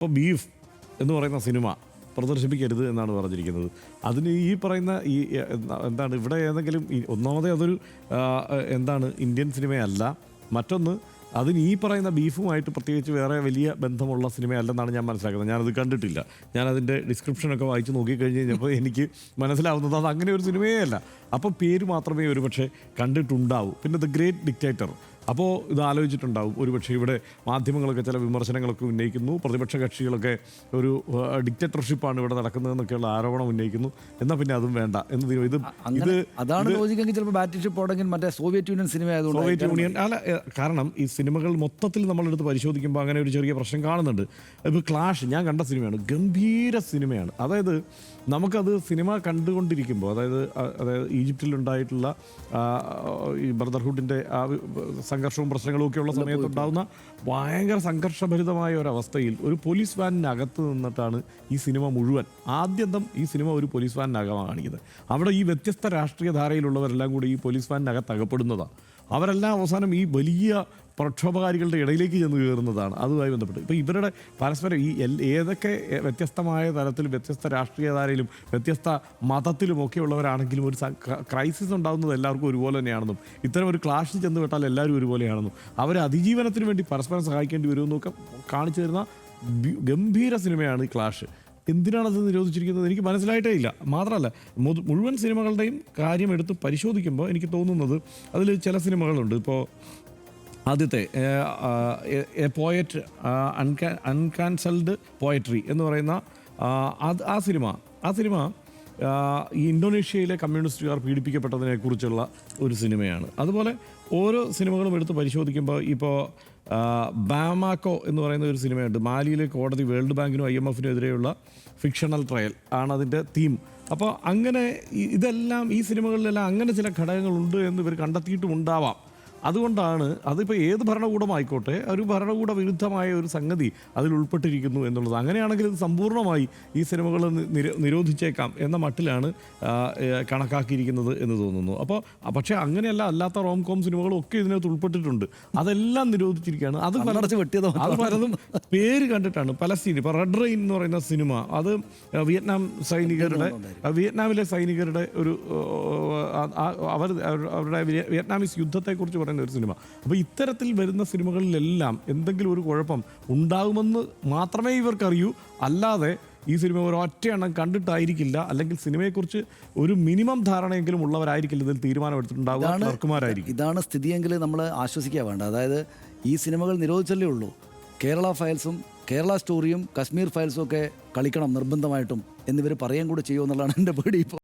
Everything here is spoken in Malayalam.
ഇപ്പോൾ ബീഫ് എന്ന് പറയുന്ന സിനിമ പ്രദർശിപ്പിക്കരുത് എന്നാണ് പറഞ്ഞിരിക്കുന്നത്. അതിന് ഈ പറയുന്ന എന്താണ് ഇവിടെ ഏതെങ്കിലും ഒന്നാമതേ അതൊരു എന്താണ് ഇന്ത്യൻ സിനിമയല്ല. മറ്റൊന്ന് അതിന് ഈ പറയുന്ന ബീഫുമായിട്ട് പ്രത്യേകിച്ച് വേറെ വലിയ ബന്ധമുള്ള സിനിമയല്ലെന്നാണ് ഞാൻ മനസ്സിലാക്കുന്നത്. ഞാനത് കണ്ടിട്ടില്ല. ഞാനതിൻ്റെ ഡിസ്ക്രിപ്ഷനൊക്കെ വായിച്ച് നോക്കിക്കഴിഞ്ഞ് കഴിഞ്ഞപ്പോൾ എനിക്ക് മനസ്സിലാവുന്നത് അത് അങ്ങനെ ഒരു സിനിമയേ അല്ല. അപ്പോൾ പേര് മാത്രമേ ഒരുപക്ഷെ കണ്ടിട്ടുണ്ടാവൂ. പിന്നെ ദ ഗ്രേറ്റ് ഡിക്റ്റേറ്റർ, അപ്പോൾ ഇത് ആലോചിച്ചിട്ടുണ്ടാവും ഒരുപക്ഷെ ഇവിടെ മാധ്യമങ്ങളൊക്കെ ചില വിമർശനങ്ങളൊക്കെ ഉന്നയിക്കുന്നു. പ്രതിപക്ഷ കക്ഷികളൊക്കെ ഒരു ഡിക്റ്റേറ്റർഷിപ്പാണ് ഇവിടെ നടക്കുന്നതെന്നൊക്കെയുള്ള ആരോപണം ഉന്നയിക്കുന്നു. എന്നാൽ പിന്നെ അതും വേണ്ട എന്ന് ഇത് അതാണ് ലോജിക്കെങ്കിൽ ചിലപ്പോൾ ബാറ്റിൽഷിപ്പ് ഉണ്ടെങ്കിൽ മറ്റേ സോവിയറ്റ് യൂണിയൻ സിനിമ ആയതുകൊണ്ട് സോവിയറ്റ് യൂണിയൻ അല്ല. കാരണം ഈ സിനിമകൾ മൊത്തത്തിൽ നമ്മളെടുത്ത് പരിശോധിക്കുമ്പോൾ അങ്ങനെ ഒരു ചെറിയ പ്രശ്നം കാണുന്നുണ്ട്. ഇപ്പോൾ ക്ലാഷ് ഞാൻ കണ്ട സിനിമയാണ്, ഗംഭീര സിനിമയാണ്. അതായത് നമുക്കത് സിനിമ കണ്ടുകൊണ്ടിരിക്കുമ്പോൾ അതായത് ഈജിപ്തിലുണ്ടായിട്ടുള്ള ഈ ബ്രദർഹുഡിൻ്റെ ആ സംഘർഷവും പ്രശ്നങ്ങളും ഒക്കെ ഉള്ള സമയത്തുണ്ടാകുന്ന ഭയങ്കര സംഘർഷഭരിതമായ ഒരവസ്ഥയിൽ ഒരു പോലീസ് വാനിനകത്ത് നിന്നിട്ടാണ് ഈ സിനിമ മുഴുവൻ. ആദ്യന്തം ഈ സിനിമ ഒരു പോലീസ് വാനിനകമാണ് കാണിക്കുന്നത്. അവിടെ ഈ വ്യത്യസ്ത രാഷ്ട്രീയ ധാരയിലുള്ളവരെല്ലാം കൂടി ഈ പോലീസ് വാനിനകത്ത് അകപ്പെടുന്നതാണ്. അവരെല്ലാം അവസാനം ഈ വലിയ പ്രക്ഷോഭകാരികളുടെ ഇടയിലേക്ക് ചെന്ന് കയറുന്നതാണ്. അതുമായി ബന്ധപ്പെട്ട് ഇപ്പോൾ ഇവരുടെ പരസ്പരം ഈ ഏതൊക്കെ വ്യത്യസ്തമായ തരത്തിൽ വ്യത്യസ്ത രാഷ്ട്രീയ ധാരയിലും വ്യത്യസ്ത മതത്തിലുമൊക്കെ ഉള്ളവരാണെങ്കിലും ഒരു ക്രൈസിസ് ഉണ്ടാകുന്നത് എല്ലാവർക്കും ഒരുപോലെ തന്നെയാണെന്നും ഇത്തരം ഒരു ക്ലാഷിൽ ചെന്ന് വിട്ടാൽ എല്ലാവരും ഒരുപോലെയാണെന്നും അവരെ അതിജീവനത്തിന് വേണ്ടി പരസ്പരം സഹായിക്കേണ്ടി വരുമെന്നൊക്കെ കാണിച്ചു തരുന്ന ഗംഭീര സിനിമയാണ് ഈ ക്ലാഷ്. എന്തിനാണത് നിരോധിച്ചിരിക്കുന്നത് എനിക്ക് മനസ്സിലായിട്ടേ ഇല്ല. മാത്രമല്ല മുഴുവൻ സിനിമകളുടെയും കാര്യം എടുത്ത് പരിശോധിക്കുമ്പോൾ എനിക്ക് തോന്നുന്നത് അതിൽ ചില സിനിമകളുണ്ട്. ഇപ്പോൾ ആദ്യത്തെ എ പോയറ്റ് അൺകാൻസൽഡ് പോയട്രി എന്ന് പറയുന്ന ആ സിനിമ ഈ ഇന്തോനേഷ്യയിലെ കമ്മ്യൂണിസ്റ്റുകാർ പീഡിപ്പിക്കപ്പെട്ടതിനെക്കുറിച്ചുള്ള ഒരു സിനിമയാണ്. അതുപോലെ ഓരോ സിനിമകളും എടുത്ത് പരിശോധിക്കുമ്പോൾ ഇപ്പോൾ ബാമാക്കോ എന്ന് പറയുന്ന ഒരു സിനിമയുണ്ട്. മാലിയിലെ കോടതി വേൾഡ് ബാങ്കിനും IMFനും എതിരെയുള്ള ഫിക്ഷണൽ ട്രയൽ ആണ് അതിൻ്റെ തീം. അപ്പോൾ അങ്ങനെ ഇതെല്ലാം ഈ സിനിമകളിലെല്ലാം അങ്ങനെ ചില ഘടകങ്ങളുണ്ട് എന്ന് ഇവർ കണ്ടെത്തിയിട്ടുമുണ്ടാവാം. അതുകൊണ്ടാണ് അതിപ്പോൾ ഏത് ഭരണകൂടമായിക്കോട്ടെ ഒരു ഭരണകൂട വിരുദ്ധമായ ഒരു സംഗതി അതിൽ ഉൾപ്പെട്ടിരിക്കുന്നു എന്നുള്ളത്. അങ്ങനെയാണെങ്കിൽ ഇത് സമ്പൂർണ്ണമായി ഈ സിനിമകൾ നിരോധിച്ചേക്കാം എന്ന മട്ടിലാണ് കണക്കാക്കിയിരിക്കുന്നത് എന്ന് തോന്നുന്നു. അപ്പോൾ പക്ഷേ അങ്ങനെയല്ല, അല്ലാത്ത റോംകോം സിനിമകളും ഒക്കെ ഇതിനകത്ത് ഉൾപ്പെട്ടിട്ടുണ്ട്. അതെല്ലാം നിരോധിച്ചിരിക്കുകയാണ്. അത് പലതും പേര് കണ്ടിട്ടാണ്. പലസ്തീൻ ഇപ്പോൾ റെഡ് റെയിൻ എന്ന് പറയുന്ന സിനിമ അത് വിയറ്റ്നാമിലെ സൈനികരുടെ ഒരു അവരുടെ വിയറ്റ്നാമീസ് യുദ്ധത്തെക്കുറിച്ച് പറയുന്ന ഒരു സിനിമ. അപ്പോൾ ഇത്തരത്തിൽ വരുന്ന സിനിമകളിലെല്ലാം എന്തെങ്കിലും ഒരു കുഴപ്പം ഉണ്ടാകുമെന്ന് മാത്രമേ ഇവർക്കറിയൂ. അല്ലാതെ ഈ സിനിമ ഒരൊറ്റയെണ്ണം കണ്ടിട്ടായിരിക്കില്ല, അല്ലെങ്കിൽ സിനിമയെക്കുറിച്ച് ഒരു മിനിമം ധാരണയെങ്കിലും ഉള്ളവരായിരിക്കില്ല ഇതിൽ തീരുമാനമെടുത്തിട്ടുണ്ടാവുക. ക്ലർക്കുമാരായിരിക്കും. ഇതാണ് സ്ഥിതിയെങ്കിൽ നമ്മൾ ആശ്വസിക്കുക വേണ്ട. അതായത് ഈ സിനിമകൾ നിരോധിച്ചല്ലേ ഉള്ളൂ. കേരള ഫയൽസും കേരള സ്റ്റോറിയും കശ്മീർ ഫയൽസും ഒക്കെ കളിക്കണം നിർബന്ധമായിട്ടും എന്നിവർ പറയാൻ കൂടെ ചെയ്യുമെന്നുള്ളതാണ് എൻ്റെ പേടി ഇപ്പോൾ.